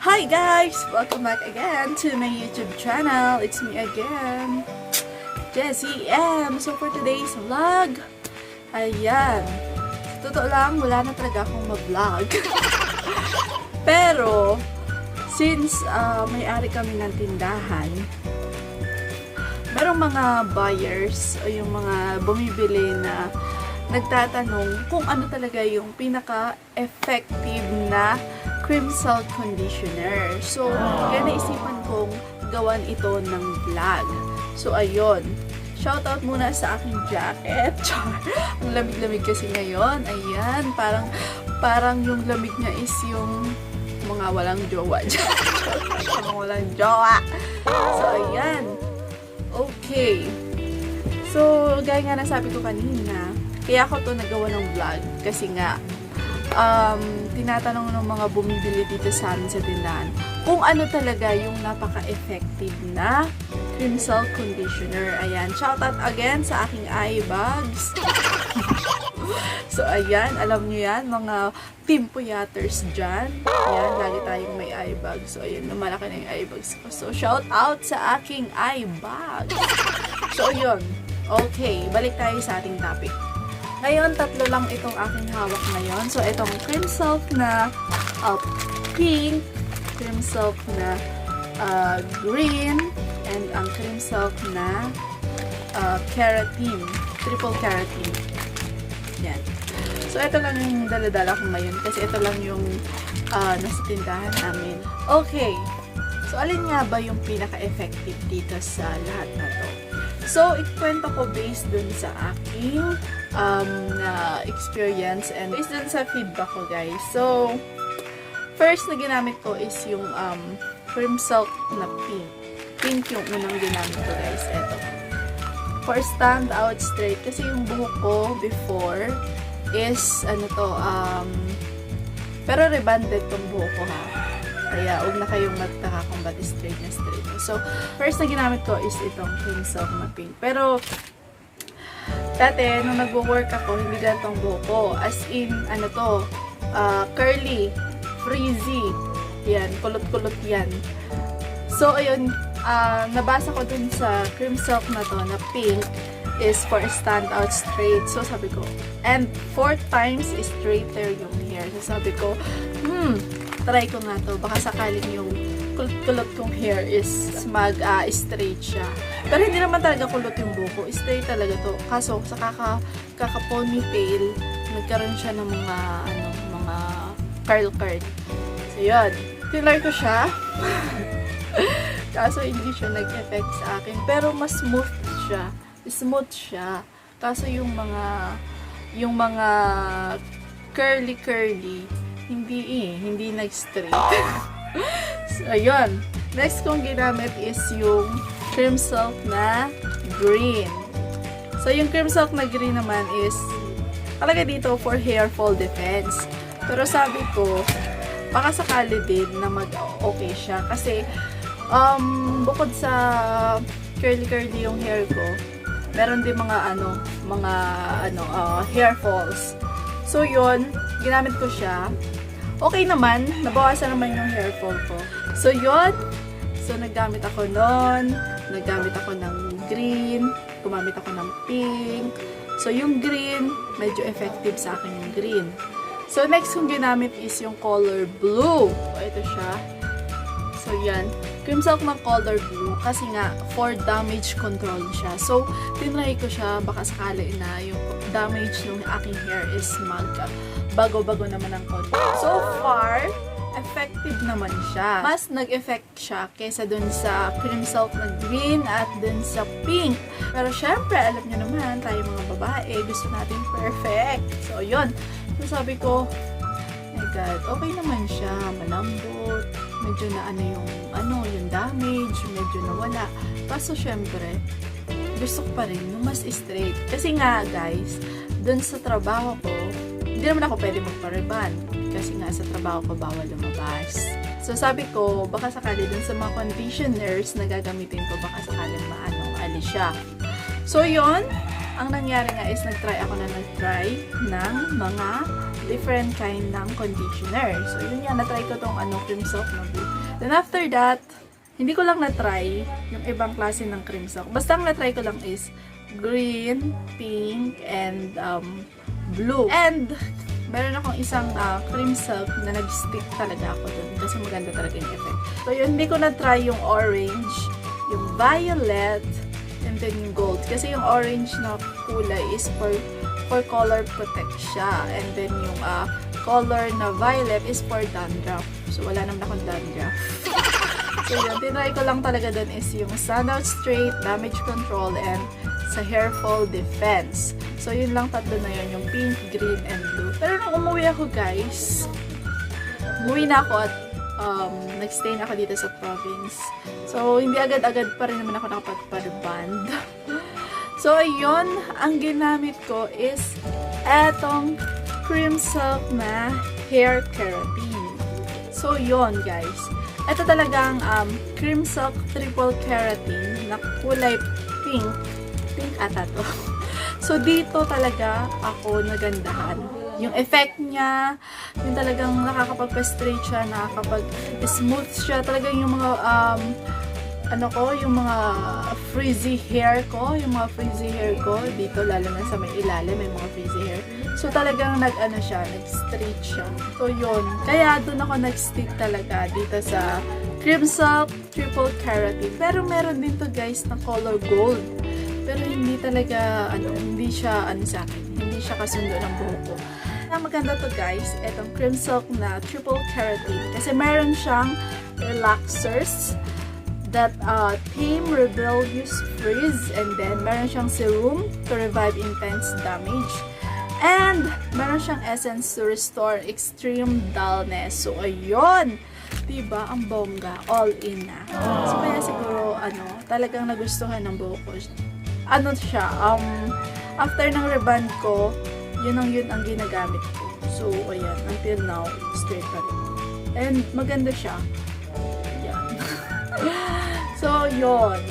Hi guys! Welcome back again to my YouTube channel. It's me again, Jessie M. So for today's vlog, ayan. Totoo lang, wala na talaga akong mag-vlog. Pero, since may-ari kami ng tindahan, merong mga buyers o yung mga bumibili na nagtatanong kung ano talaga yung pinaka-effective na cream salt conditioner. So, kaya naisipan kong gawan ito ng vlog. So, ayun. Shoutout muna sa aking jacket. Ang lamig-lamig kasi ngayon. Ayan. Parang yung lamig niya is yung mga walang jowa. Mga walang jowa. So, ayan. Okay. So, gaya nga nasabi ko kanina, kaya ako to nagawa ng vlog. Kasi nga, tinatanong ng mga bumibili dito sa amin sa tindahan kung ano talaga yung napaka-effective na cream salt conditioner. Ayan, shoutout again sa aking eye bags. So, ayan, alam nyo yan, mga team puyaters dyan. Ayan, lagi tayong may eye bags. So, ayan, lumalaki na yung eye bags ko. So, shoutout sa aking eye bags. So, yun. Okay, balik tayo sa ating topic. Ngayon, tatlo lang itong aking hawak ngayon. So, itong cream salt na pink, cream salt na green, and ang cream salt na keratin, triple keratin. Yan. So, ito lang yung dala-dala ko ngayon kasi ito lang yung nasa tindahan namin. Okay. So, alin nga ba yung pinaka-effective dito sa lahat na to? So, ikwento ko based dun sa aking experience and based dun sa feedback ko, guys. So, first na ginamit ko is yung cream salt na pink. Pink yung unang ginamit ko, guys. Eto. For stand out straight. Kasi yung buhok ko before is, pero rebonded tong buhok ko, ha. Kaya, huwag na kayong magtaka kung ba't straight na straight. So, first na ginamit ko is itong cream salt na pink. Pero, dati, nung nagwo-work ako, hindi ganitong buhok ko. As in, curly, frizzy. Yan, kulot-kulot yan. So, ayun, nabasa ko dun sa cream salt na to, na pink, is for stand out straight. So, sabi ko, and 4 times straighter yung hair. So, sabi ko, try ko nga to. Baka sakaling yung kulot kong hair is mag-straight siya. Pero hindi naman talaga kulot yung buko. Straight talaga to. Kaso, sa kaka-ponytail, nagkaroon siya ng mga curl. So, yun. Tinry ko siya. Kaso, hindi siya nag-effect sa akin. Pero, mas smooth siya. Smooth siya. Kaso, yung mga curly, hindi nag-straight. So, ayun. Next kong ginamit is yung cream salt na green. So, yung cream salt na green naman is talaga dito for hair fall defense. Pero sabi ko, baka sakali din na mag-okay siya. Kasi, bukod sa curly yung hair ko, meron din mga hair falls. So, yun, ginamit ko siya. Okay naman, nabawasan naman yung hair fall ko. So, yun. So, naggamit ako nun. Naggamit ako ng green. Gumamit ako ng pink. So, yung green, medyo effective sa akin yung green. So, next kong ginamit is yung color blue. So, ito siya. So, yan. Cream salt ng color blue kasi nga, for damage control siya. So, tinry ko siya. Baka sakali na yung damage ng aking hair is bago-bago naman ang konti. So far, effective naman siya. Mas nag-effect siya kaysa dun sa cream salt na green at dun sa pink. Pero syempre, alam nyo naman, tayo mga babae, gusto natin perfect. So, yun. So, sabi ko, my God, okay naman siya. Malambot. Medyo na yung damage. Medyo nawala. Kaso, syempre, gusto ko pa rin yung mas straight. Kasi nga, guys, dun sa trabaho ko, hindi naman ako pwede magpa-rebond kasi nga sa trabaho ko bawal lumabas. So sabi ko, baka sakali dun sa mga conditioners na gagamitin ko, baka sakali alis siya. So yun, ang nangyari nga is nag-try ng mga different kind ng conditioner. So, yun nga, na-try ko tong cream silk na blue. Then, after that, hindi ko lang na-try yung ibang klase ng cream silk. Basta ang na-try ko lang is green, pink, and blue. And, meron akong isang cream silk na nag-stick talaga ako dun kasi maganda talaga yung effect. So, yun, hindi ko na-try yung orange, yung violet, and then yung gold. Kasi yung orange na kulay is for color protect siya. And then yung color na violet is for dandruff. So, wala naman akong dandruff. So, yun, tinry ko lang talaga dun is yung standout straight, damage control, and sa hair fall defense. So, yun lang tatlo na yun, yung pink, green, and blue. Pero nung umuwi ako, guys, umuwi na ako at nag-stay na ako dito sa province. So, hindi agad-agad pa rin naman ako nakapag-band. So, ayun, ang ginamit ko is etong cream silk na hair keratin. So, yun, guys. Ito talagang cream silk triple keratin na kulay pink. Pink ata to. So, dito talaga ako nagandahan. Yung effect niya, yung talagang nakakapag-straight siya, nakakapag-smooth siya. Talagang yung mga, yung mga frizzy hair ko, dito, lalo na sa may ilalim, may mga frizzy hair. So, talagang nag-straight siya. So, yun. Kaya, doon ako nag-stick talaga dito sa cream silk triple keratin. Pero, meron din to guys na color gold. Pero hindi talaga, hindi siya, sa akin, hindi siya kasundo ng buhok ko. Ang maganda to guys, itong cream silk na triple keratin. Kasi meron siyang relaxers that tame rebellious frizz, and then meron siyang serum to revive intense damage. And meron siyang essence to restore extreme dullness. So, ayun! Diba? Ang bongga. All in na. So, kaya siguro, talagang nagustuhan ng buhok ko. Siya, after ng reband ko, yun ang ginagamit ko. So, ayan, until now, straight pa rin. And, maganda siya. Ayan. So, yun.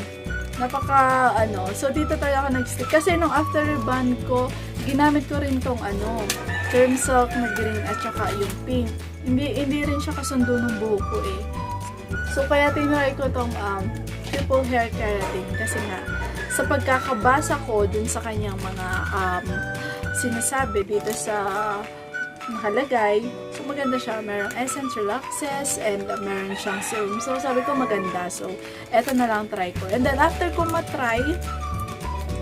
So, dito talaga ako nag-stick. Kasi nung after reband ko, ginamit ko rin tong cream silk na green at saka yung pink. Hindi rin siya kasundo ng buhok ko eh. So, kaya tinry ko tong triple hair keratin kasi nga, sa pagkakabasa ko dun sa kanyang mga sinasabi dito sa nakalagay, so maganda siya. Merong essence relaxes and meron siyang serum. So, sabi ko maganda. So, eto na lang try ko. And then, after ko matry,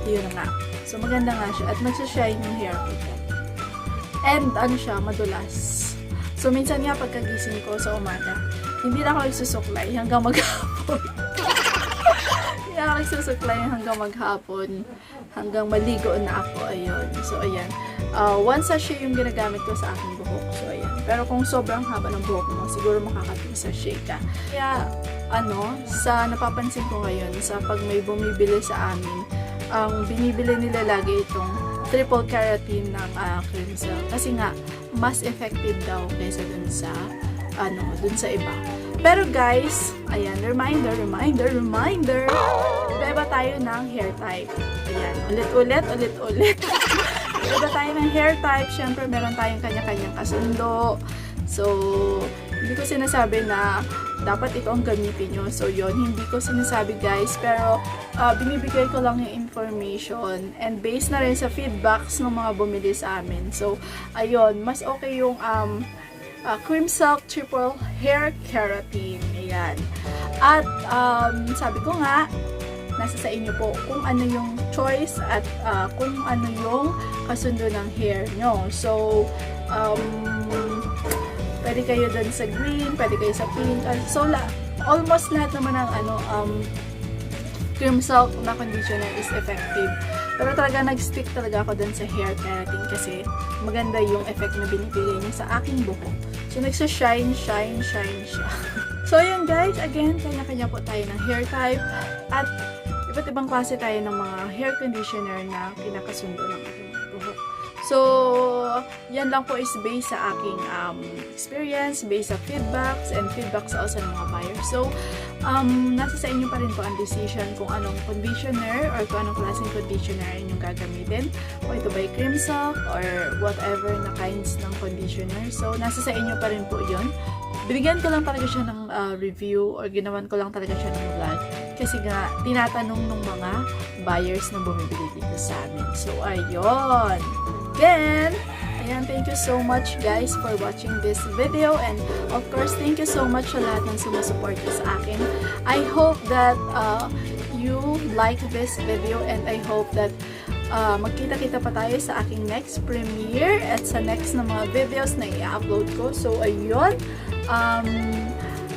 yun na nga. So, maganda nga siya. At nagsashine yung hair ko. And, siya, madulas. So, minsan nga pagkagising ko sa umaga, hindi na ako nagsusuklay hanggang maghapon. Hindi na ako nagsusuklay hanggang maghapon. Hanggang maligo na ako. Ayun. So, ayan. One sachet yung ginagamit ko sa aking buhok. So, ayan. Pero kung sobrang haba ng buhok mo, siguro makaka-2 sachet ka. Kaya, sa napapansin ko ngayon, sa pag may bumibili sa amin, ang binibili nila lagi itong triple keratin ng cream silk. Kasi nga, mas effective daw kaysa dun sa iba. Pero guys, ayan, reminder. Iba tayo ng hair type. Ayan, ulit. Iba tayo ng hair type. Siyempre, meron tayong kanya-kanyang kasundo. So, hindi ko sinasabi na dapat ito ang gamitin nyo. So, yun, hindi ko sinasabi guys. Pero, binibigay ko lang yung information. And based na rin sa feedbacks ng mga bumili sa amin. So, ayun, mas okay yung cream silk triple hair keratin. Ayan. At, sabi ko nga, nasa sa inyo po kung ano yung choice at kung ano yung kasundo ng hair nyo. So, pwede kayo dun sa green, pwede kayo sa pink. So, almost lahat naman ng cream silk na conditioner is effective. Pero talaga nag-stick talaga ako dun sa hair keratin kasi maganda yung effect na binibigay niya sa aking buhok. So, nagsa-shine siya. So, yun guys, again, kanya-kanya po tayo ng hair type at iba't ibang klase tayo ng mga hair conditioner na kinakasundo ng ating buhok. So, yan lang po is based sa aking experience, based sa feedbacks, and feedbacks also ng mga buyers. So, nasa sa inyo pa rin po ang decision kung anong conditioner or kung anong klaseng conditioner inyong gagamitin. Kung ito ba ay cream silk or whatever na kinds ng conditioner. So, nasa sa inyo pa rin po yun. Binigyan ko lang talaga siya ng review or ginawan ko lang talaga siya ng vlog. Kasi nga, tinatanong ng mga buyers na bumibili dito sa amin. So, ayun. Then, ayan, thank you so much guys for watching this video. And of course, thank you so much sa lahat ng sumusuporta sa akin. I hope that you like this video and I hope that magkita-kita pa tayo sa aking next premiere at sa next na mga videos na i-upload ko. So, ayun.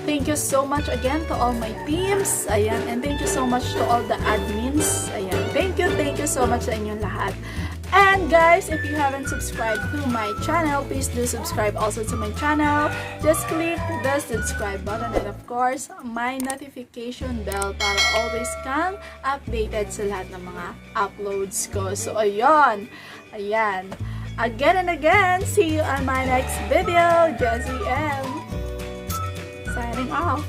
Thank you so much again to all my teams. Ayan. And thank you so much to all the admins. Ayan. Thank you so much sa inyong lahat. And guys, if you haven't subscribed to my channel, please do subscribe also to my channel. Just click the subscribe button and of course, my notification bell para always kang updated sa lahat ng mga uploads ko. So, ayun. Ayan. Again and again, see you on my next video. Jessie M. Signing off.